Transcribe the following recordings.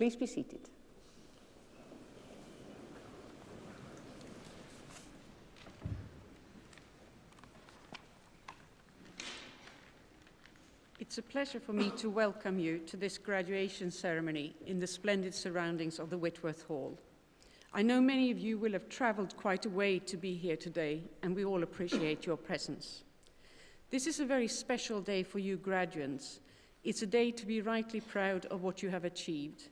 Please be seated. It's a pleasure for me to welcome you to this graduation ceremony in the splendid surroundings of the Whitworth Hall. I know many of you will have travelled quite a way to be here today, and we all appreciate your presence. This is a very special day for you graduates. It's a day to be rightly proud of what you have achieved.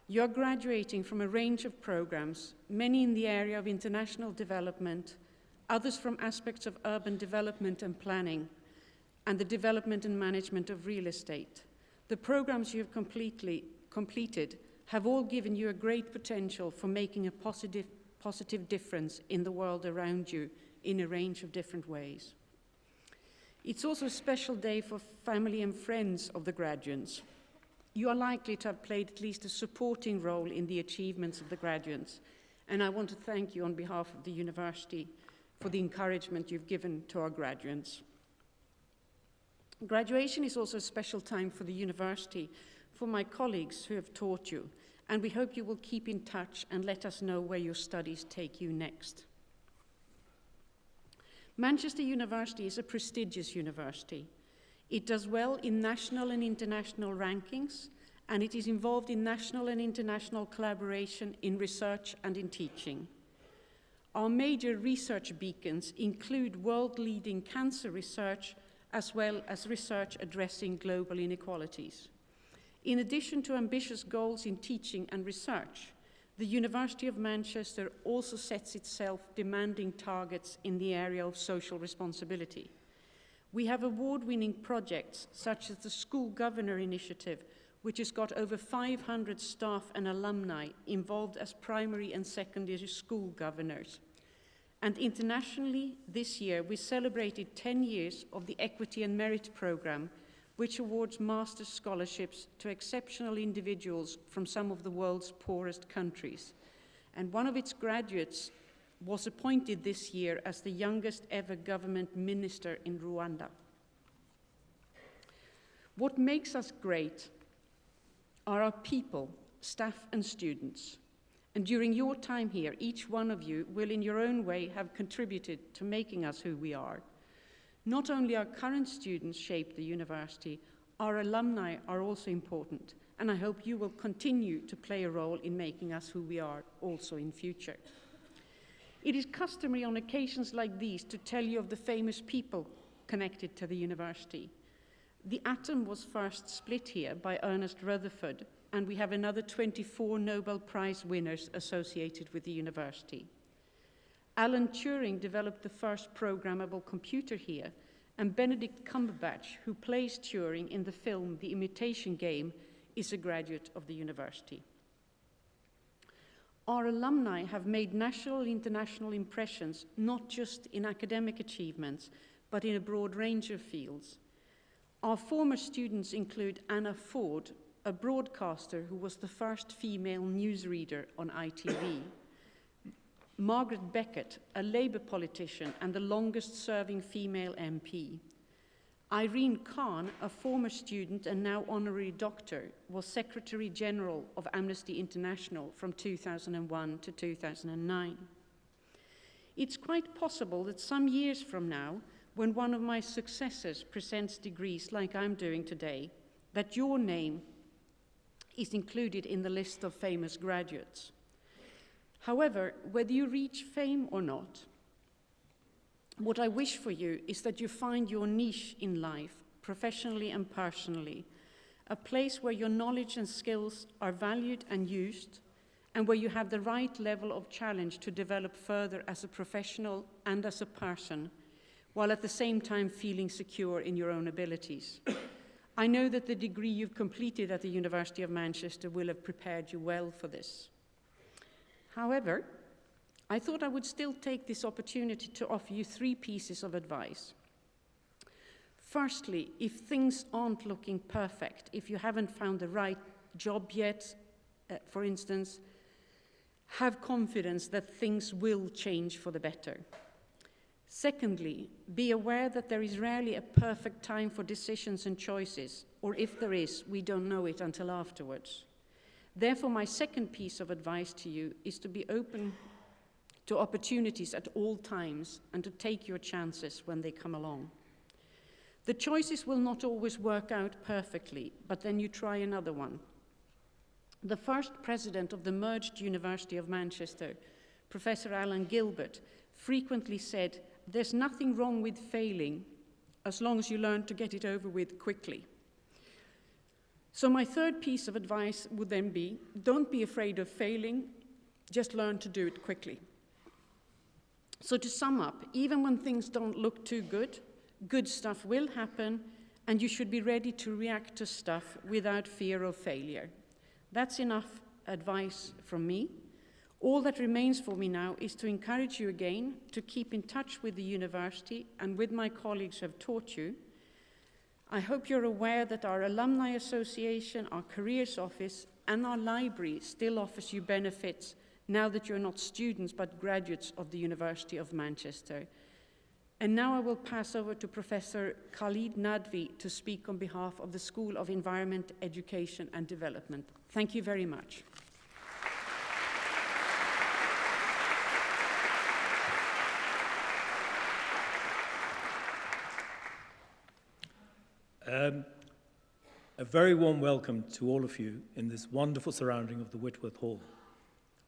You're graduating from a range of programs, many in the area of international development, others from aspects of urban development and planning, and the development and management of real estate. The programs you have completed have all given you a great potential for making a positive difference in the world around you in a range of different ways. It's also a special day for family and friends of the graduates. You are likely to have played at least a supporting role in the achievements of the graduates, and I want to thank you on behalf of the university for the encouragement you've given to our graduates. Graduation is also a special time for the university, for my colleagues who have taught you, and we hope you will keep in touch and let us know where your studies take you next. Manchester University is a prestigious university. It does well in national and international rankings, and it is involved in national and international collaboration in research and in teaching. Our major research beacons include world-leading cancer research, as well as research addressing global inequalities. In addition to ambitious goals in teaching and research, the University of Manchester also sets itself demanding targets in the area of social responsibility. We have award-winning projects such as the School Governor Initiative, which has got over 500 staff and alumni involved as primary and secondary school governors. And internationally, this year, we celebrated 10 years of the Equity and Merit Programme, which awards master's scholarships to exceptional individuals from some of the world's poorest countries. And one of its graduates was appointed this year as the youngest ever government minister in Rwanda. What makes us great are our people, staff and students. And during your time here, each one of you will in your own way have contributed to making us who we are. Not only our current students shape the university, our alumni are also important, and I hope you will continue to play a role in making us who we are also in future. It is customary on occasions like these to tell you of the famous people connected to the university. The atom was first split here by Ernest Rutherford, and we have another 24 Nobel Prize winners associated with the university. Alan Turing developed the first programmable computer here, and Benedict Cumberbatch, who plays Turing in the film The Imitation Game, is a graduate of the university. Our alumni have made national and international impressions, not just in academic achievements, but in a broad range of fields. Our former students include Anna Ford, a broadcaster who was the first female newsreader on ITV, Margaret Beckett, a Labour politician and the longest-serving female MP. Irene Khan, a former student and now honorary doctor, was Secretary General of Amnesty International from 2001 to 2009. It's quite possible that some years from now, when one of my successors presents degrees like I'm doing today, that your name is included in the list of famous graduates. However, whether you reach fame or not, what I wish for you is that you find your niche in life, professionally and personally, a place where your knowledge and skills are valued and used, and where you have the right level of challenge to develop further as a professional and as a person, while at the same time feeling secure in your own abilities. I know that the degree you've completed at the University of Manchester will have prepared you well for this. However, I thought I would still take this opportunity to offer you 3 pieces of advice. Firstly, if things aren't looking perfect, if you haven't found the right job yet, for instance, have confidence that things will change for the better. Secondly, be aware that there is rarely a perfect time for decisions and choices, or if there is, we don't know it until afterwards. Therefore, my second piece of advice to you is to be open to opportunities at all times and to take your chances when they come along. The choices will not always work out perfectly, but then you try another one. The first president of the merged University of Manchester, Professor Alan Gilbert, frequently said, "There's nothing wrong with failing as long as you learn to get it over with quickly." So my third piece of advice would then be, don't be afraid of failing, just learn to do it quickly. So to sum up, even when things don't look too good, good stuff will happen, and you should be ready to react to stuff without fear of failure. That's enough advice from me. All that remains for me now is to encourage you again to keep in touch with the university and with my colleagues who have taught you. I hope you're aware that our Alumni Association, our Careers Office, and our library still offers you benefits now that you're not students but graduates of the University of Manchester. And now I will pass over to Professor Khalid Nadvi to speak on behalf of the School of Environment, Education and Development. Thank you very much. A very warm welcome to all of you in this wonderful surrounding of the Whitworth Hall.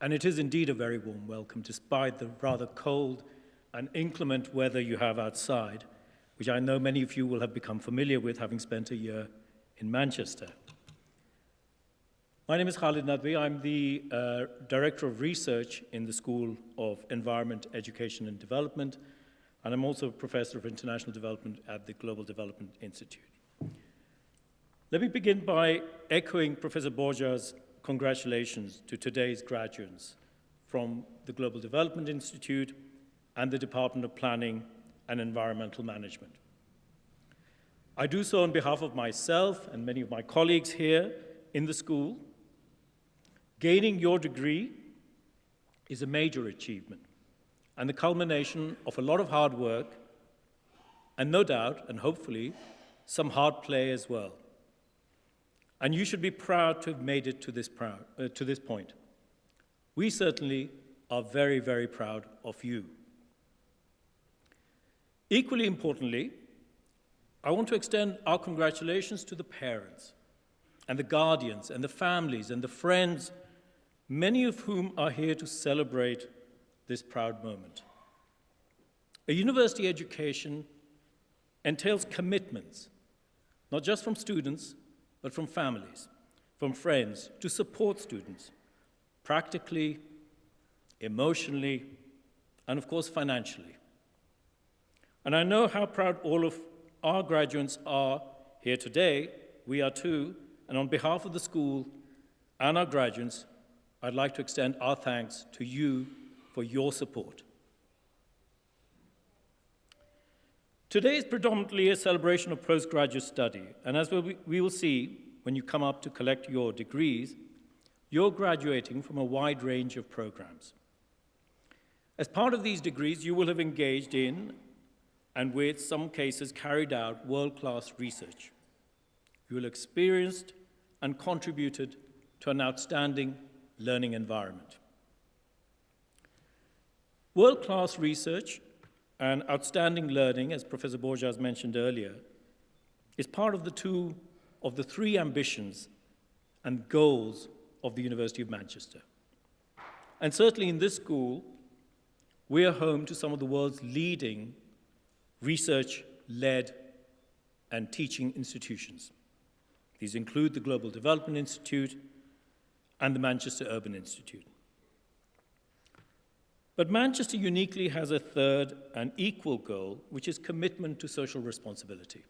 And it is indeed a very warm welcome, despite the rather cold and inclement weather you have outside, which I know many of you will have become familiar with, having spent a year in Manchester. My name is Khalid Nadvi. I'm the Director of Research in the School of Environment, Education and Development, and I'm also a Professor of International Development at the Global Development Institute. Let me begin by echoing Professor Borja's congratulations to today's graduates from the Global Development Institute and the Department of Planning and Environmental Management. I do so on behalf of myself and many of my colleagues here in the school. Gaining your degree is a major achievement and the culmination of a lot of hard work and no doubt, and hopefully, some hard play as well. And you should be proud to have made it to this point. We certainly are very, very proud of you. Equally importantly, I want to extend our congratulations to the parents and the guardians and the families and the friends, many of whom are here to celebrate this proud moment. A university education entails commitments, not just from students, but from families, from friends, to support students, practically, emotionally, and of course financially. And I know how proud all of our graduates are here today. We are too, and on behalf of the school and our graduates, I'd like to extend our thanks to you for your support. Today is predominantly a celebration of postgraduate study, and as we will see when you come up to collect your degrees, you're graduating from a wide range of programs. As part of these degrees, you will have engaged in, and with some cases carried out, world-class research. You will have experienced and contributed to an outstanding learning environment. World-class research and outstanding learning, as Professor Borja has mentioned earlier, is part of the three ambitions and goals of the University of Manchester. And certainly in this school, we are home to some of the world's leading research-led and teaching institutions. These include the Global Development Institute and the Manchester Urban Institute. But Manchester uniquely has a third and equal goal, which is commitment to social responsibility.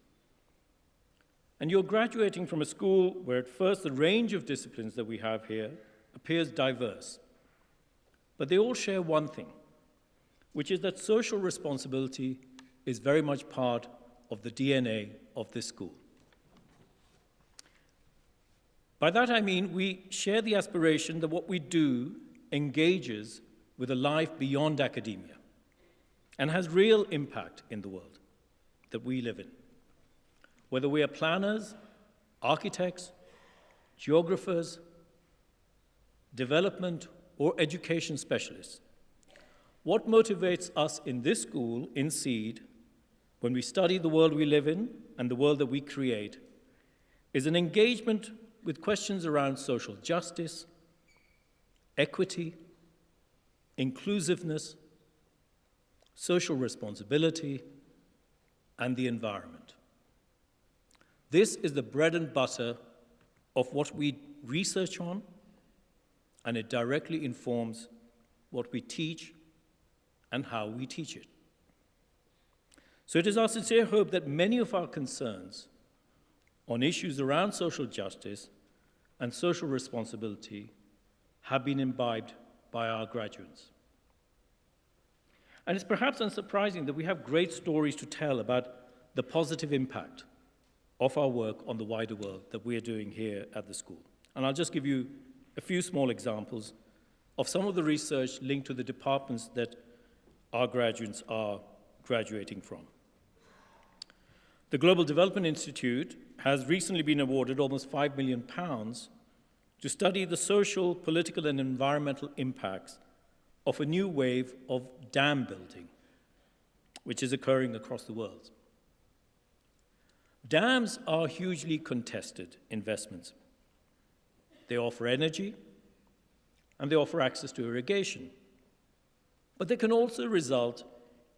And you're graduating from a school where at first the range of disciplines that we have here appears diverse. But they all share one thing, which is that social responsibility is very much part of the DNA of this school. By that I mean we share the aspiration that what we do engages with a life beyond academia and has real impact in the world that we live in. Whether we are planners, architects, geographers, development, or education specialists. What motivates us in this school, in SEED, when we study the world we live in and the world that we create, is an engagement with questions around social justice, equity, inclusiveness, social responsibility, and the environment. This is the bread and butter of what we research on, and it directly informs what we teach and how we teach it. So it is our sincere hope that many of our concerns on issues around social justice and social responsibility have been imbibed by our graduates. And it's perhaps unsurprising that we have great stories to tell about the positive impact of our work on the wider world that we are doing here at the school. And I'll just give you a few small examples of some of the research linked to the departments that our graduates are graduating from. The Global Development Institute has recently been awarded almost £5 million to study the social, political, and environmental impacts of a new wave of dam building, which is occurring across the world. Dams are hugely contested investments. They offer energy, and they offer access to irrigation. But they can also result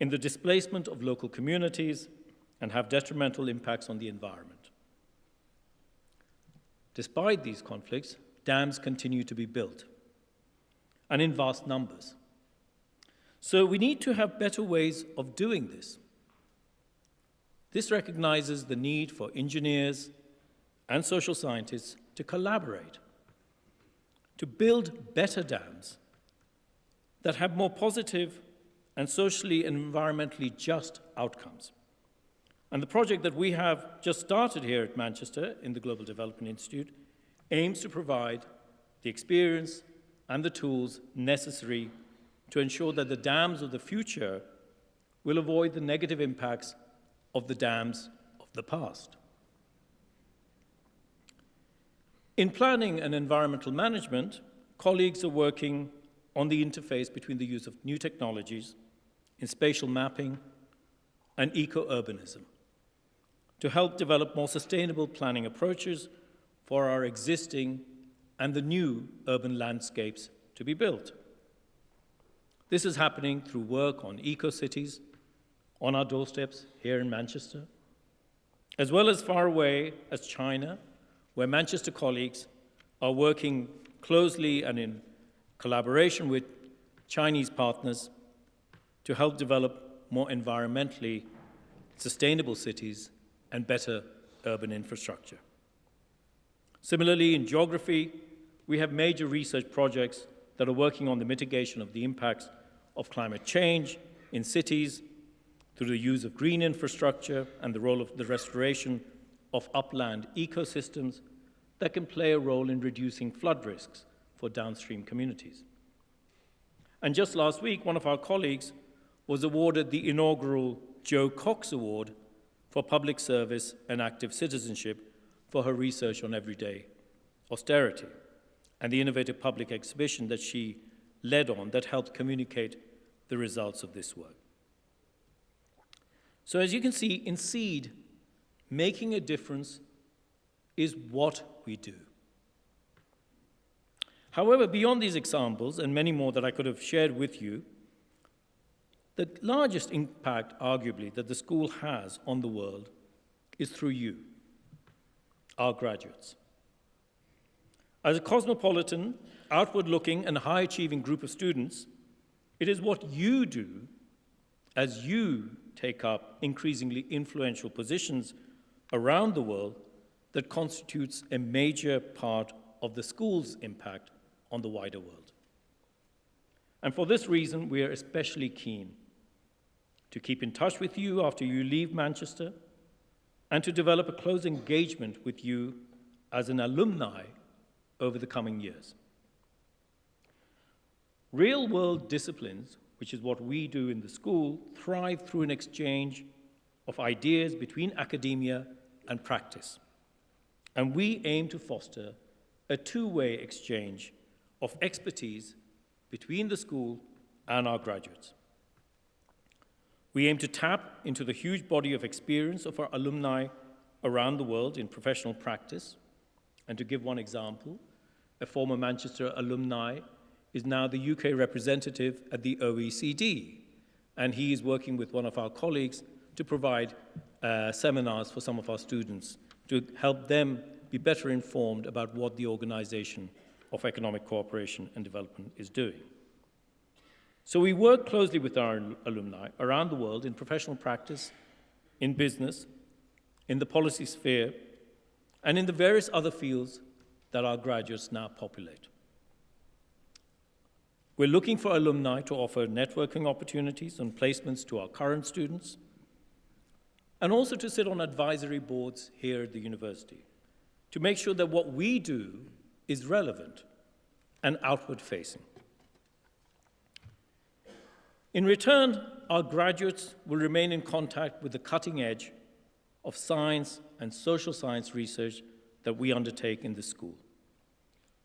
in the displacement of local communities and have detrimental impacts on the environment. Despite these conflicts, dams continue to be built, and in vast numbers. So we need to have better ways of doing this. This recognizes the need for engineers and social scientists to collaborate, to build better dams that have more positive and socially and environmentally just outcomes. And the project that we have just started here at Manchester in the Global Development Institute aims to provide the experience and the tools necessary to ensure that the dams of the future will avoid the negative impacts of the dams of the past. In planning and environmental management, colleagues are working on the interface between the use of new technologies in spatial mapping and eco-urbanism to help develop more sustainable planning approaches for our existing and the new urban landscapes to be built. This is happening through work on eco-cities on our doorsteps here in Manchester, as well as far away as China, where Manchester colleagues are working closely and in collaboration with Chinese partners to help develop more environmentally sustainable cities and better urban infrastructure. Similarly, in geography, we have major research projects that are working on the mitigation of the impacts of climate change in cities through the use of green infrastructure and the role of the restoration of upland ecosystems that can play a role in reducing flood risks for downstream communities. And just last week, one of our colleagues was awarded the inaugural Joe Cox Award for Public Service and Active Citizenship for her research on everyday austerity and the innovative public exhibition that she led on that helped communicate the results of this work. So as you can see, in SEED, making a difference is what we do. However, beyond these examples, and many more that I could have shared with you, the largest impact, arguably, that the school has on the world is through you, our graduates. As a cosmopolitan, outward-looking, and high-achieving group of students, it is what you do as you take up increasingly influential positions around the world that constitutes a major part of the school's impact on the wider world. And for this reason, we are especially keen to keep in touch with you after you leave Manchester and to develop a close engagement with you as an alumni over the coming years. Real-world disciplines, which is what we do in the school, thrive through an exchange of ideas between academia and practice. And we aim to foster a two-way exchange of expertise between the school and our graduates. We aim to tap into the huge body of experience of our alumni around the world in professional practice. And to give one example, a former Manchester alumni is now the UK representative at the OECD, and he is working with one of our colleagues to provide seminars for some of our students to help them be better informed about what the Organization of Economic Cooperation and Development is doing. So we work closely with our alumni around the world in professional practice, in business, in the policy sphere, and in the various other fields that our graduates now populate. We're looking for alumni to offer networking opportunities and placements to our current students, and also to sit on advisory boards here at the university, to make sure that what we do is relevant and outward-facing. In return, our graduates will remain in contact with the cutting edge of science and social science research that we undertake in the school,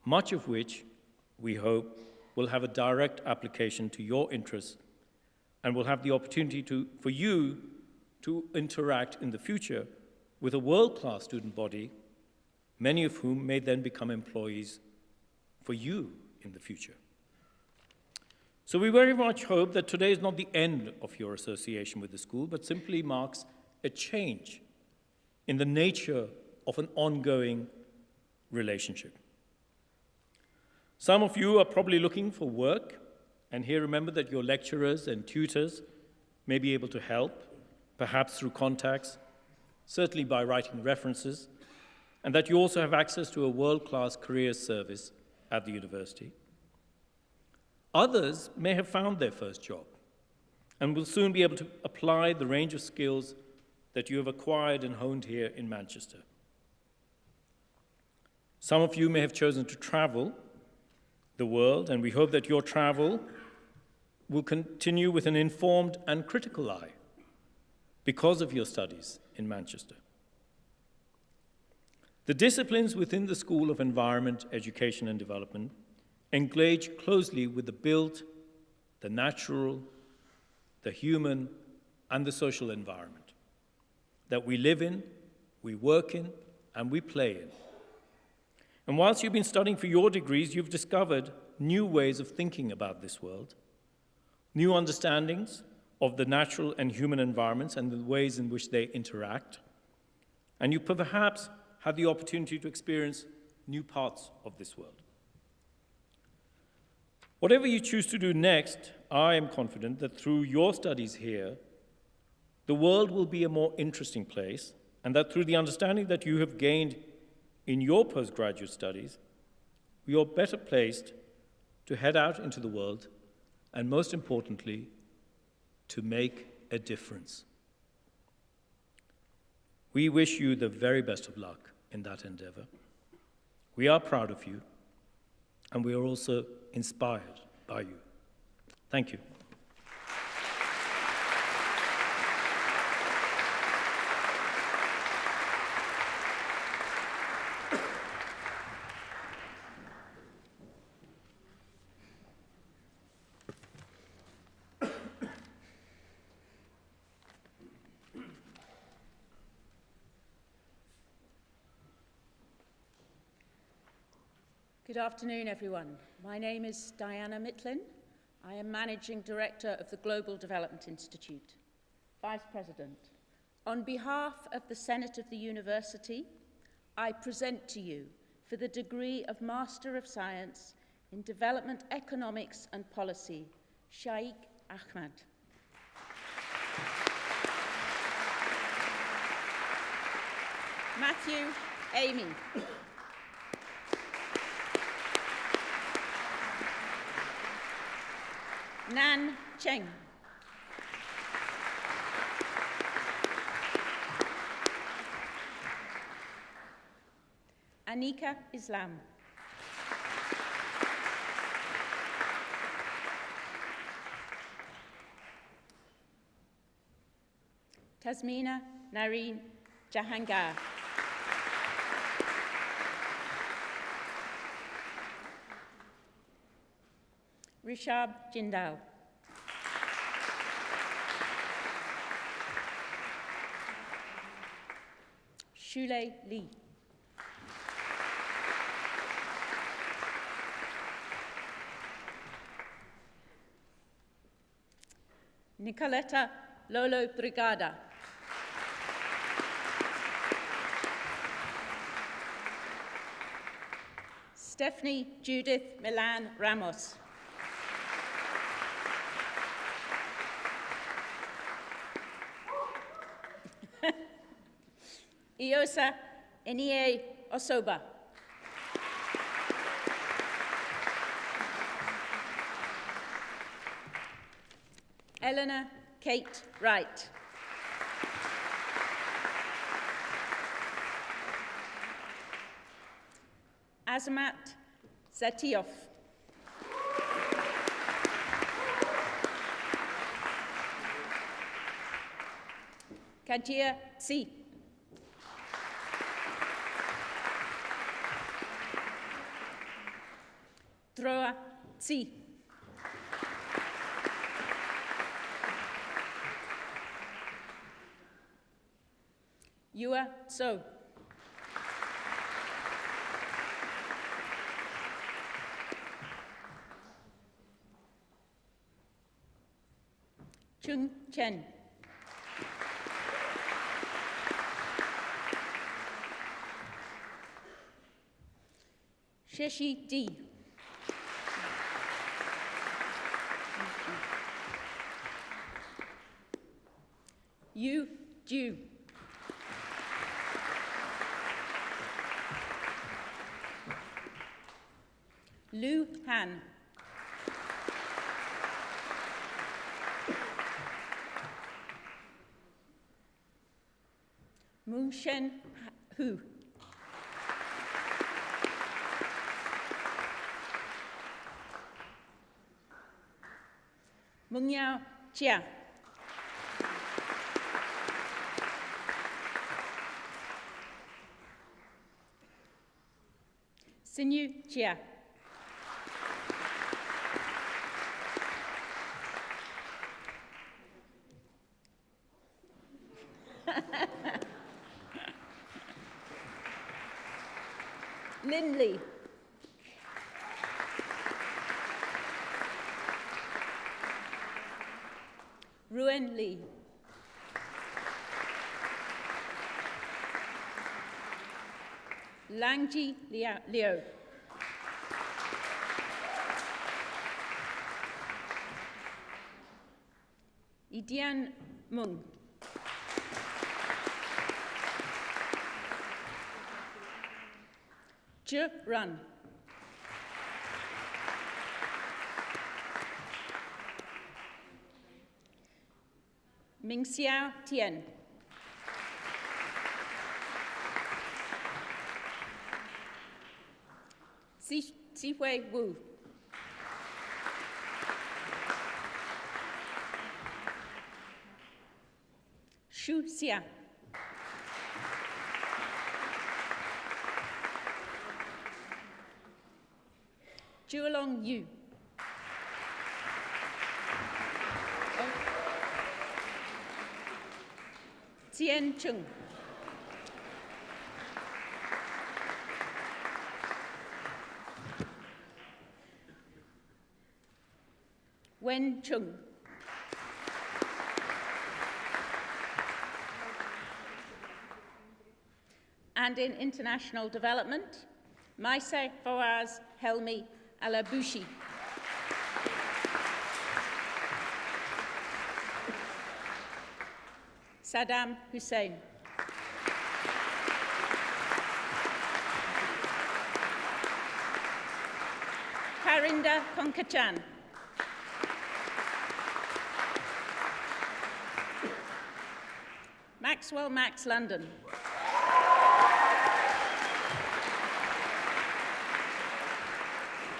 much of which we hope will have a direct application to your interests and will have the opportunity for you to interact in the future with a world-class student body, many of whom may then become employees for you in the future. So we very much hope that today is not the end of your association with the school, but simply marks a change in the nature of an ongoing relationship. Some of you are probably looking for work, and here remember that your lecturers and tutors may be able to help, perhaps through contacts, certainly by writing references, and that you also have access to a world-class careers service at the university. Others may have found their first job and will soon be able to apply the range of skills that you have acquired and honed here in Manchester. Some of you may have chosen to travel the world, and we hope that your travel will continue with an informed and critical eye because of your studies in Manchester. The disciplines within the School of Environment, Education and Development engage closely with the built, the natural, the human, and the social environment that we live in, we work in, and we play in. And whilst you've been studying for your degrees, you've discovered new ways of thinking about this world, new understandings of the natural and human environments and the ways in which they interact, and you perhaps have the opportunity to experience new parts of this world. Whatever you choose to do next, I am confident that through your studies here, the world will be a more interesting place, and that through the understanding that you have gained in your postgraduate studies, you are better placed to head out into the world, and most importantly, to make a difference. We wish you the very best of luck in that endeavor. We are proud of you, and we are also inspired by you. Thank you. Good afternoon, everyone. My name is Diana Mitlin. I am Managing Director of the Global Development Institute. Vice President, on behalf of the Senate of the University, I present to you for the degree of Master of Science in Development Economics and Policy, Shaikh Ahmed. Matthew Amy. Nan Cheng. Anika Islam. Tasmina Nareen Jahangir. Rishab Jindal. Shule Lee. Nicoletta Lolo Brigada. Stephanie Judith Milan Ramos. Iosa Enie Osoba. Eleanor Kate Wright. Azamat Zatioff. Kajia Tsi. Droa Tsi. Yua So. Chung Chen. Sheshi D. Yu Ju. Lu Han. Mung Shen Hu. Mung Yao Chia. Sinyu Chia. Lin Lee. Ruan Lee. Langji Liu. Idian Mung. Zhe Run. Mingxiao Tian. Zihui Wu. Shu Xia. Zhuolong Yu. Tian Chung. Wen Chung. And in international development, Maise Fawaz Helmi Alabushi. Saddam Hussein. Karinda Konkachan. Maxwell Max London.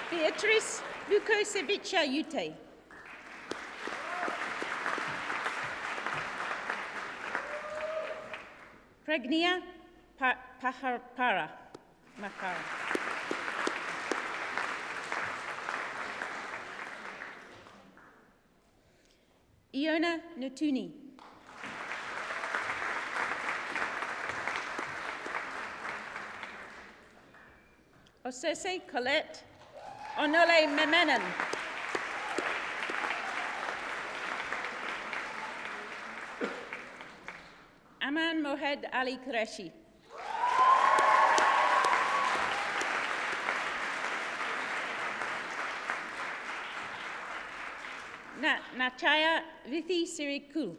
Beatrice Lukosevica Ute. Pregnia Mahara. Iona Nutuni. Osese Colette Onole Memenon. Aman Mohed Ali Qureshi. Nachaya Vithi Sirikul.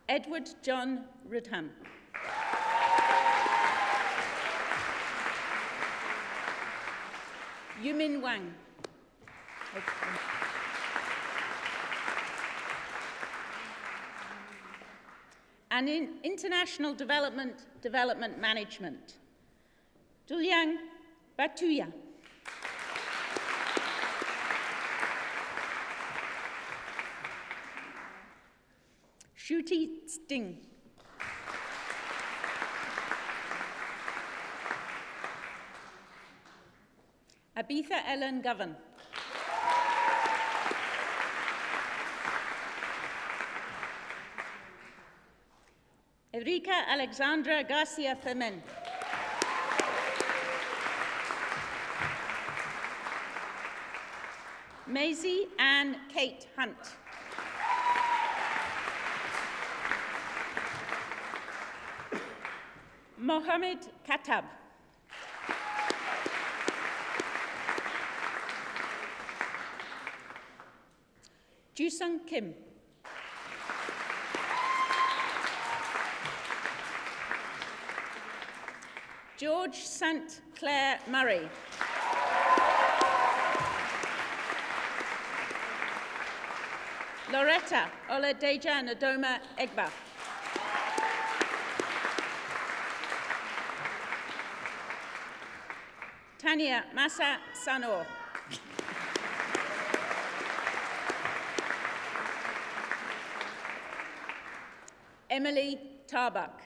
Edward John Rudham. Yumin Wang. And in international development management, Dulyang Batuya. Shruti Sting. Abitha Ellen Govan. Enrica Alexandra Garcia Femen. Maisie Ann Kate Hunt. Mohammed Katab. Jusung Kim. George St. Clair Murray. Loretta Oladeja Nadoma Egba. Tanya Massa Sanor. Emily Tarbuck.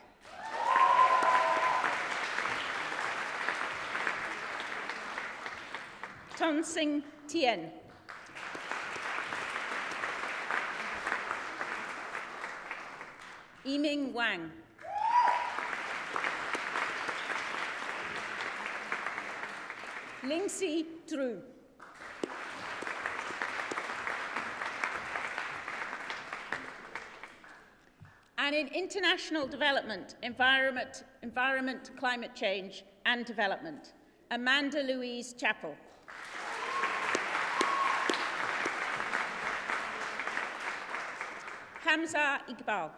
Tonsing Tien. Yiming Wang. Lingxi Tru. And in international development, environment, climate change, and development, Amanda Louise Chappell. Hamza Iqbal.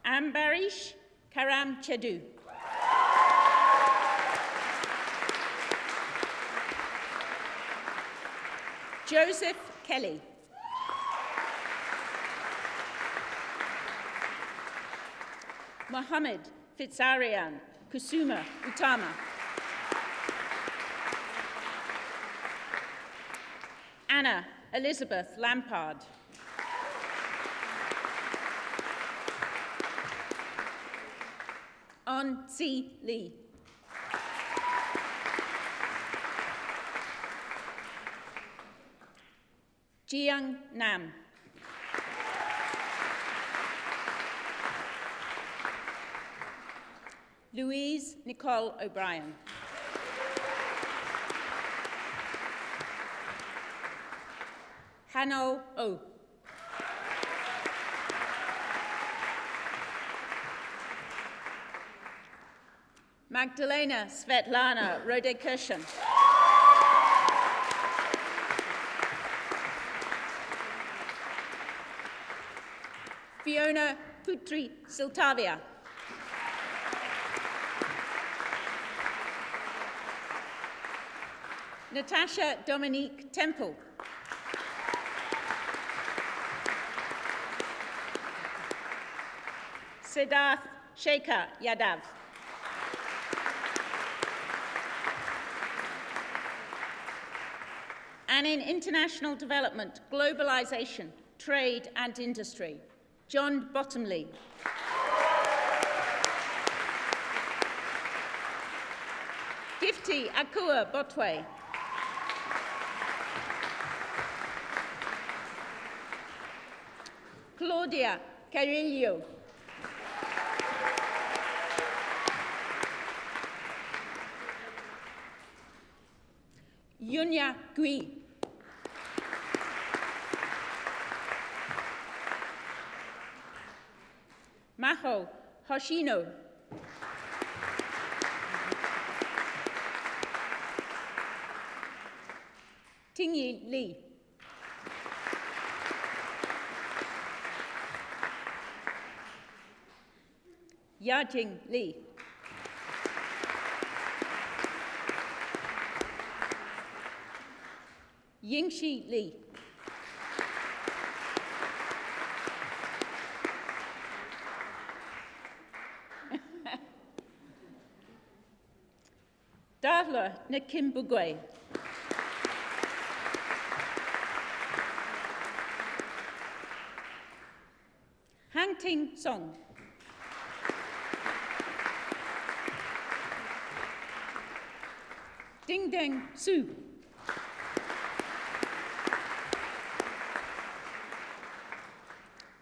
Ambarish Karam Chedu. Joseph Kelly. Mohammed Fitzarian Kusuma Utama. Anna Elizabeth Lampard. On Si Lee. Jiang Nam. Louise Nicole O'Brien. Hanno O. Magdalena Svetlana Rodekirchen. Fiona Putri Siltavia. Natasha Dominique Temple. Siddharth Shekhar Yadav. And in international development, globalization, trade and industry, John Bottomley. Katie Akua Botwe. Claudia Carillo. Yunya Gui. Maho Hoshino. Tingyi Li. Yajing Li. Yingxi Li. Darla Nakimbugwe. Hang Ting Song. Ding Deng Su.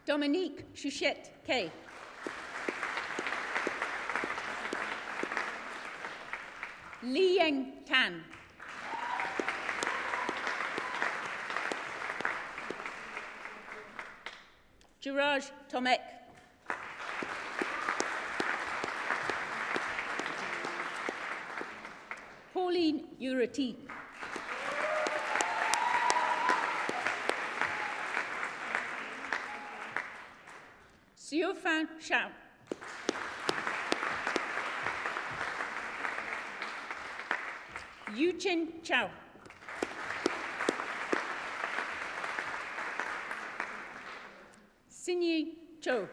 Dominique Chouchette K. Li Yeng Tan. Jiraj Tomek. Pauline Urati. Xiufan Shao. Yuchen Chao. Sinyi Cho.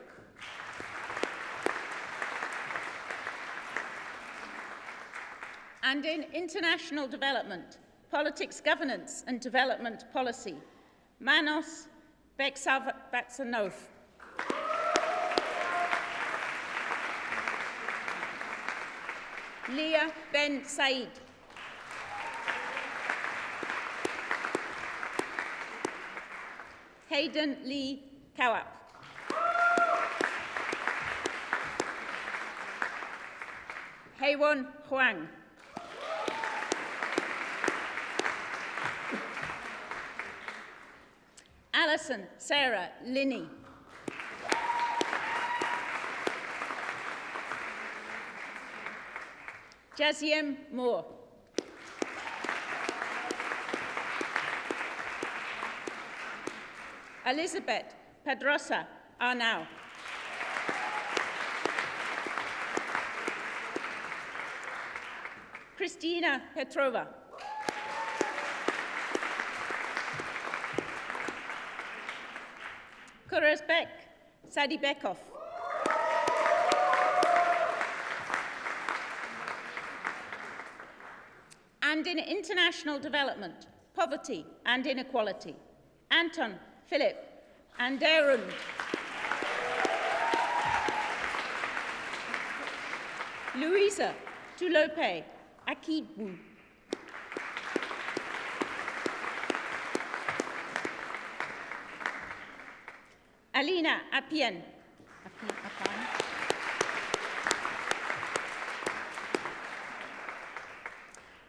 And in international development, politics, governance and development policy, Manos Beksanov. Leah Ben Said. Hayden Lee Kawap. Haywon Huang. Alison Sarah Linney. Jaziem Moore. Elizabeth Pedrosa Arnau. Christina Petrova. Kurazbek Sadibekov. And in international development, poverty and inequality, Anton Philip Anderund. Luisa Tulope Akibu. Alina Apien.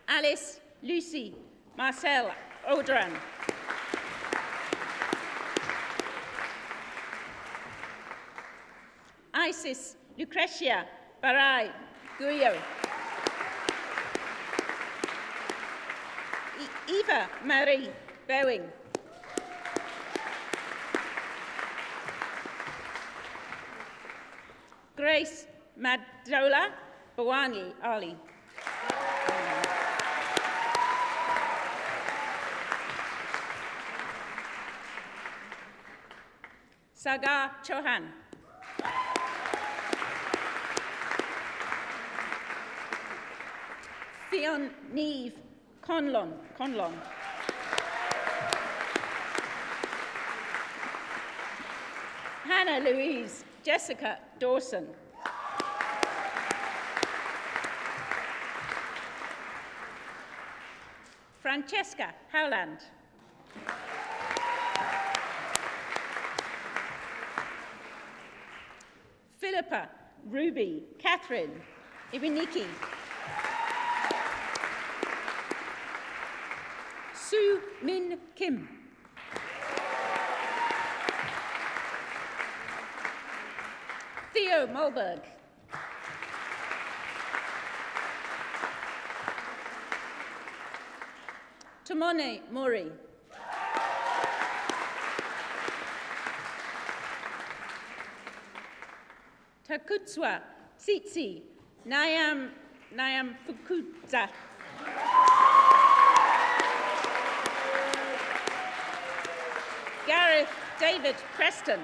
Alice Lucy Marcel Audran. Isis Lucretia Barai Guyo. Eva Marie Bowing. Grace Madola Bawani Ali. Sagar Chauhan. Theon Neve Conlon. Hannah Louise Jessica Dawson. Francesca Howland. Philippa Ruby Catherine Ibiniki. Sue Min Kim. Theo Mulberg. Tomone Mori. Takutswa Tsitsi Nyam Fukutsa. Gareth David Preston.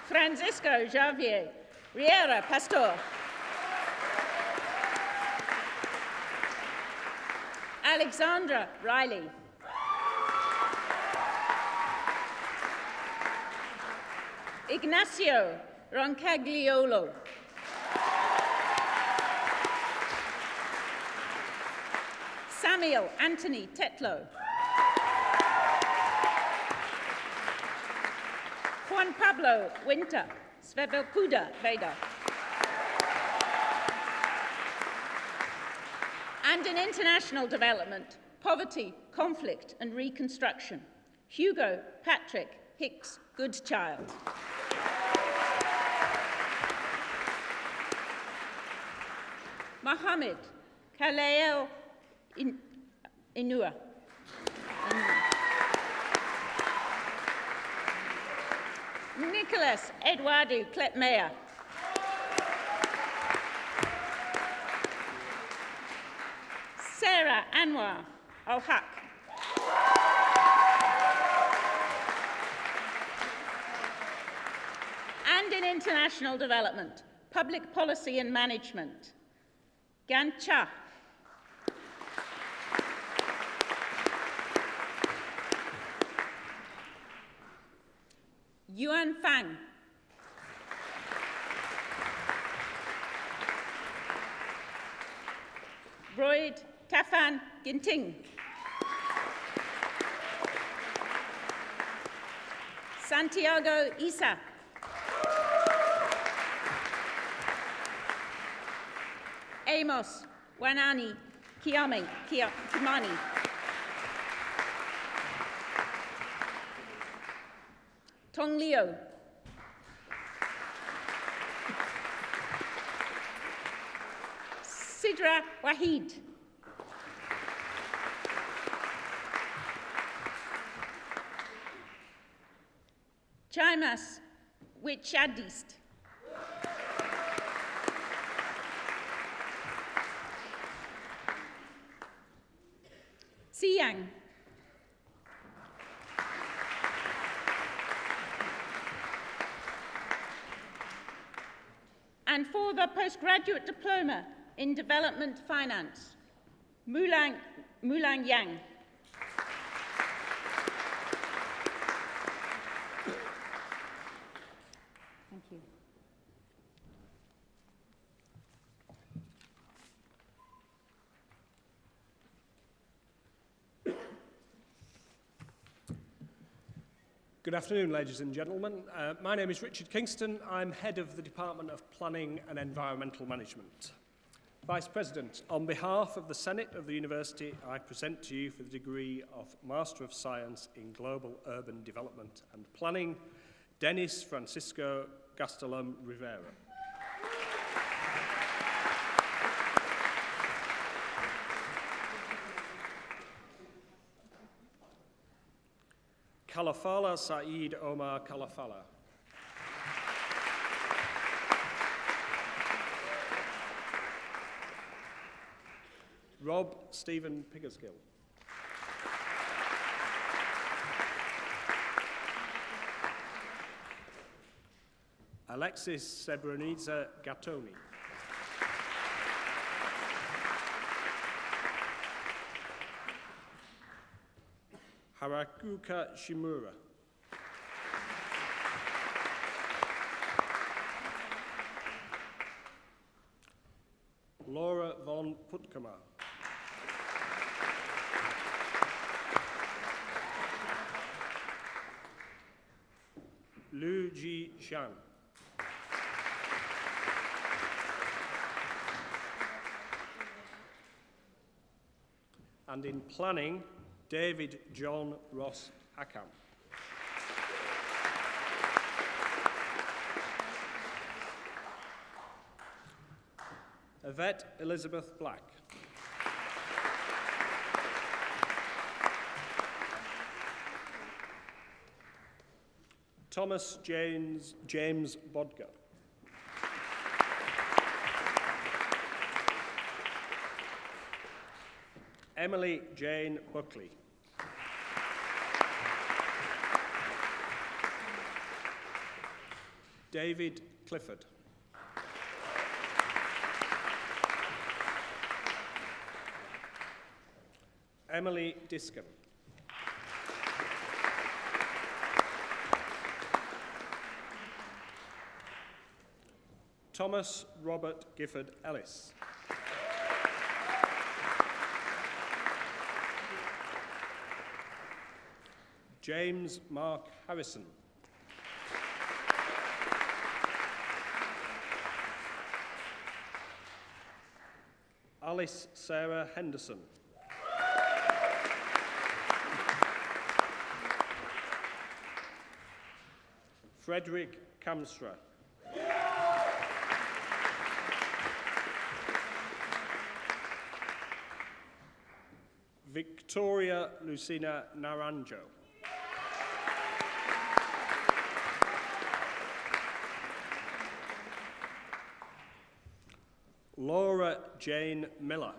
Francisco Javier Riera Pastor. Alexandra Riley. Ignacio Roncagliolo. Samuel Anthony Tetlow. Juan Pablo Winter Svevelkuda Veda. And in international development, poverty, conflict and reconstruction, Hugo Patrick Hicks Goodchild. Mohammed Kalael Inua. Nicholas Eduardo Kletmeyer. Sarah Anwar Al-Haq. And in international development, public policy and management, Gan Cha. Yuan Fang. Royd Tafan Ginting. Santiago Isa. Amos Wanani Kimani. Tong Leo. Sidra Wahid. Chimas Wichadist. Siang. And for the postgraduate diploma in development finance, Mulang Yang. Thank you. Good afternoon, ladies and gentlemen. My name is Richard Kingston. I'm head of the Department of Planning and Environmental Management. Vice President, on behalf of the Senate of the University, I present to you for the degree of Master of Science in Global Urban Development and Planning, Dennis Francisco Gastelum Rivera. Kalafala Saeed Omar Kalafala. Rob Stephen Piggerskill. Alexis Srebrenica Gattoni. Harakuka Shimura. Laura von Puttkammer. Lu Ji Shan. And in planning, David John Ross Ackham. Yvette Elizabeth Black. Thomas James Bodger. Emily Jane Buckley. David Clifford. Emily Discon. Thomas Robert Gifford Ellis. James Mark Harrison. Alice Sarah Henderson. Frederick Kamstra. Victoria Lucina Naranjo. Laura Jane Miller.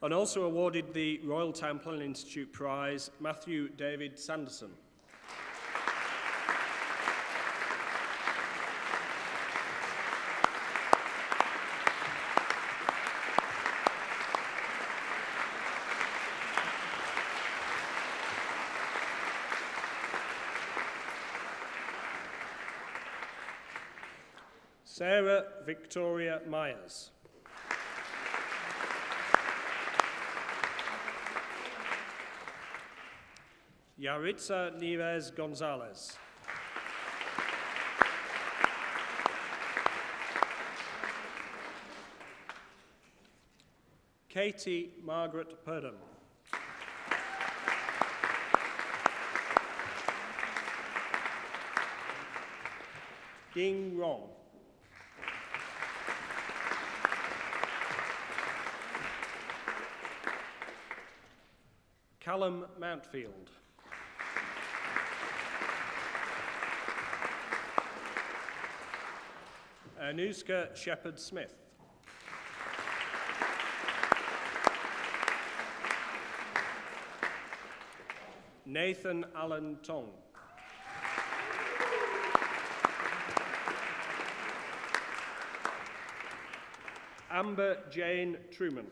And also awarded the Royal Town Planning Institute Prize, Matthew David Sanderson. Sarah Victoria Myers. Yaritza Nieves Gonzalez. Katie Margaret Purdom. Ying Rong. Callum Mountfield. Anuska Shepherd-Smith. Nathan Allen Tong. Amber Jane Truman.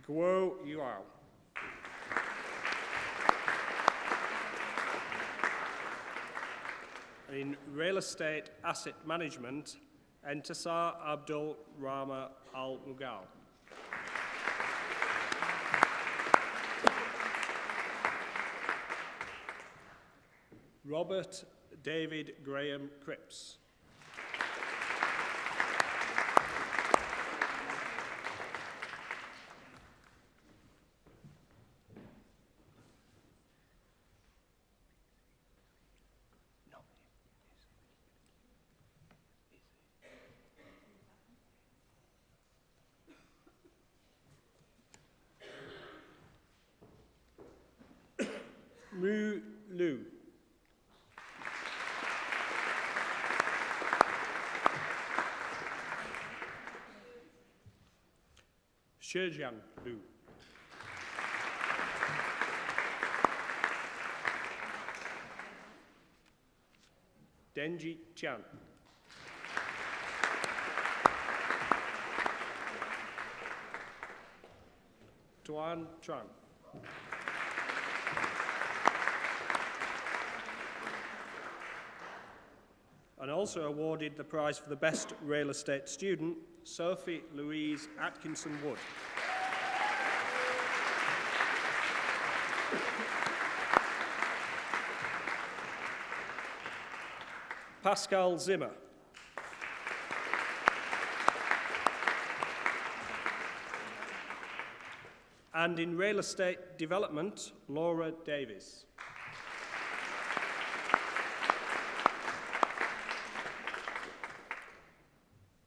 Guo Yuao. In real estate asset management, Entisar Abdul Rama Al Mughal. Robert David Graham Cripps. Mu Lu. Shejiang Lu. Denji Chan. Tuan Tran. And also awarded the prize for the best real estate student, Sophie Louise Atkinson Wood. Pascal Zimmer. And in real estate development, Laura Davies.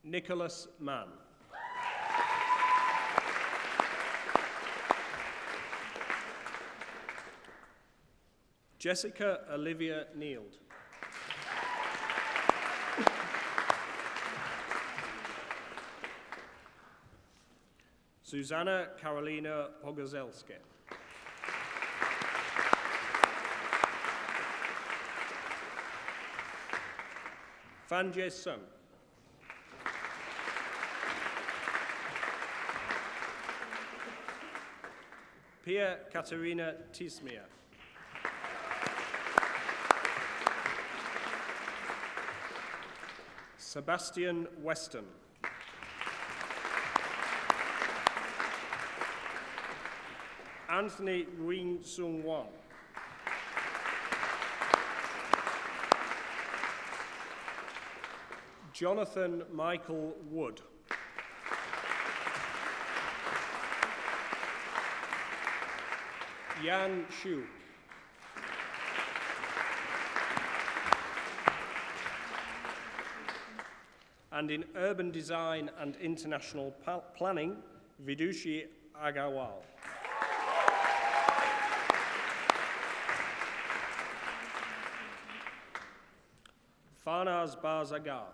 Nicholas Mann. Jessica Olivia Neild. Susanna Karolina Pogozelska. Fanjay Sung. Pia Katerina Tismia. Sebastian Weston. Anthony Wing Sung Wan. Jonathan Michael Wood. Yan Shu. And in urban design and international planning, Vidushi Agarwal. Farnaz Barzagar.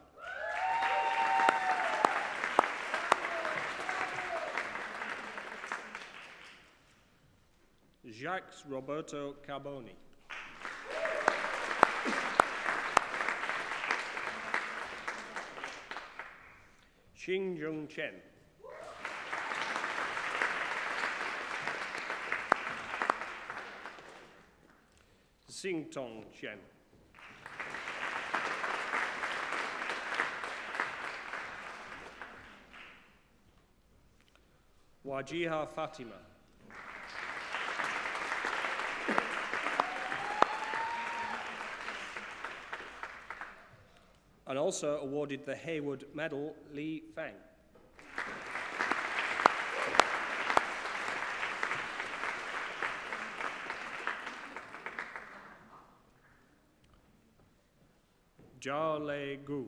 Jacques Roberto Carboni. Xing Jung Chen. Sing Tong Chen. Wajiha Fatima. And also awarded the Hayward Medal, Li Feng. Jia Le Gu.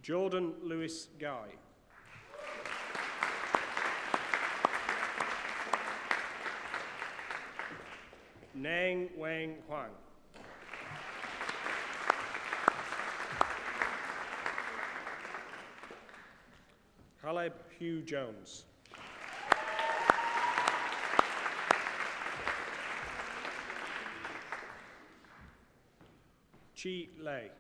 Jordan Lewis Guy. Nang Wang Huang. Caleb Hugh Jones. Chi Lei.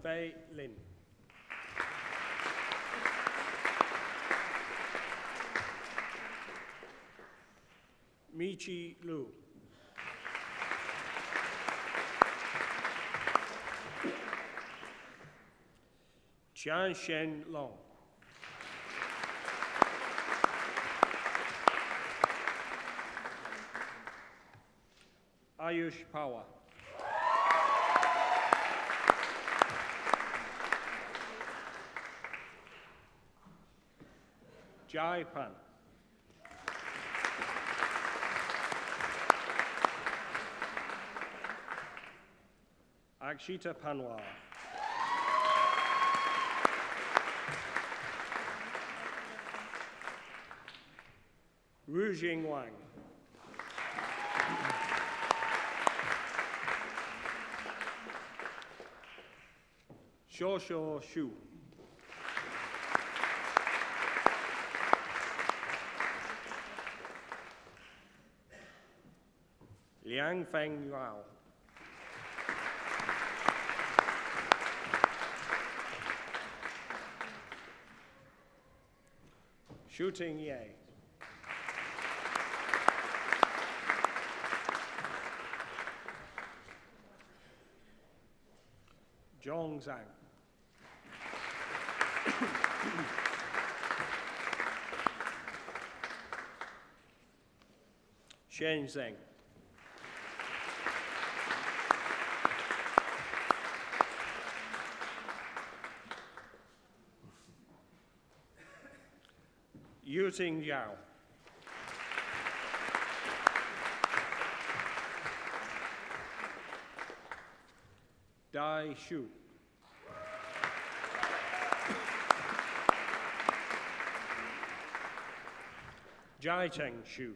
Fei Lin. Michi Lu. Jian Shen Long. Ayush Power. Jai Pan. Akshita Panwar. Ru Jing Wang. Shosho Shu. Liang Yang Feng Yao. Shooting Ye. Zhong Zhang. Shen Zheng. Yuting Yao. Dai Shu. Jai Cheng Shu.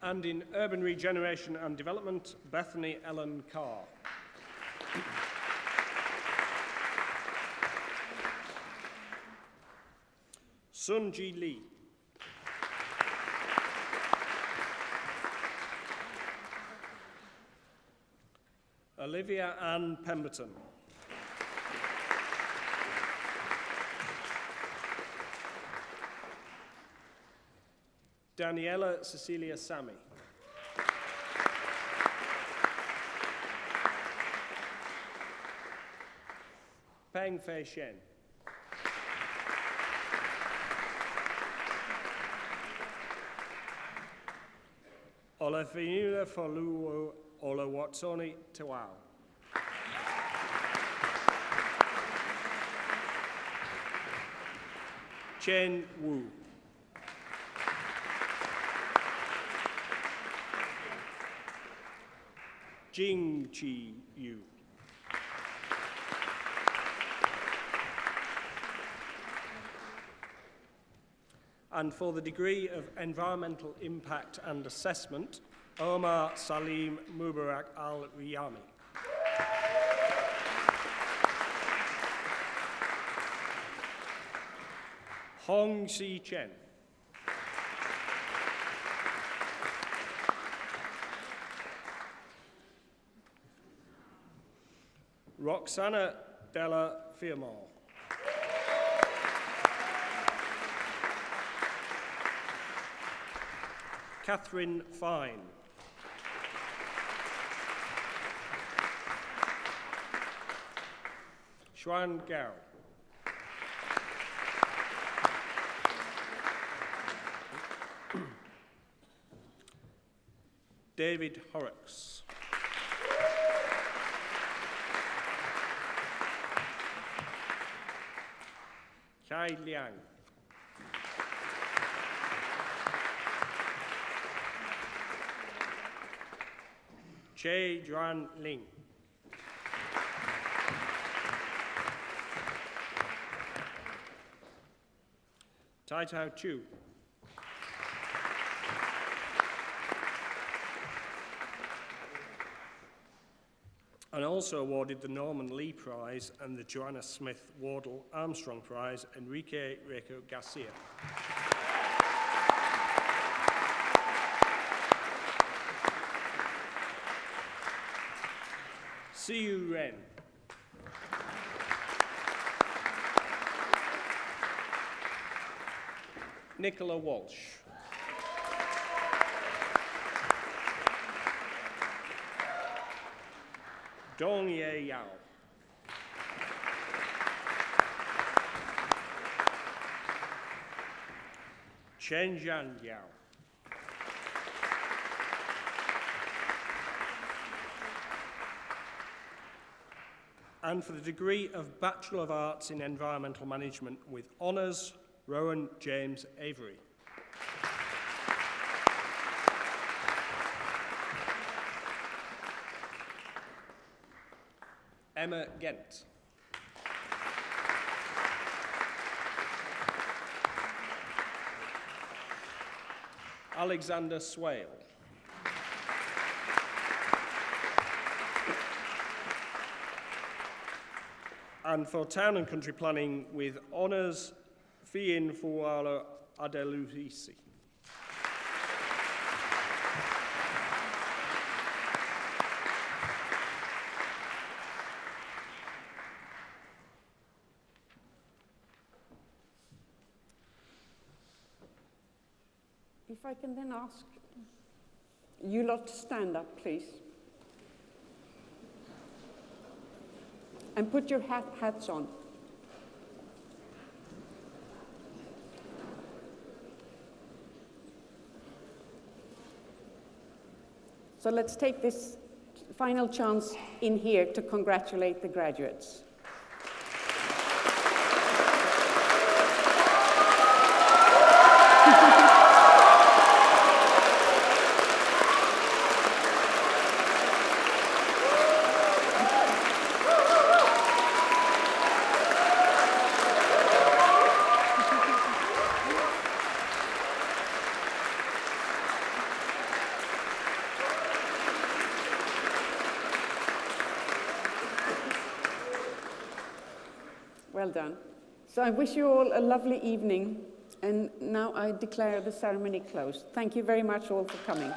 And in Urban Regeneration and Development, Bethany Ellen Carr. Sun Ji Lee. Olivia Ann Pemberton. Daniela Cecilia Sami. Peng Fei Shen. Olafina Foluo Olawatsoni Tawau. Chen Wu. Jing Chi Yu. And for the degree of Environmental Impact and Assessment, Omar Salim Mubarak Al-Riyami. Hong Si Chen. Roxana Della Firmol. Catherine Fine. Xuan Gao. David Horrocks. Kai Liang. Che Juan Ling. Tai Tao Chu. And also awarded the Norman Lee Prize and the Joanna Smith Wardle Armstrong Prize, Enrique Reco Garcia. Siu Ren. Nicola Walsh. Dong Ye Yao. Chen Zhan Yao. And for the degree of Bachelor of Arts in Environmental Management with honours, Rowan James Avery. Emma Gent. Alexander Swale. And for Town and Country Planning with honours, Fiyin Fuala Adeluisi. If I can then ask you lot to stand up, please. And put your hats on. So let's take this final chance in here to congratulate the graduates. Well done. So I wish you all a lovely evening, and now I declare the ceremony closed. Thank you very much all for coming.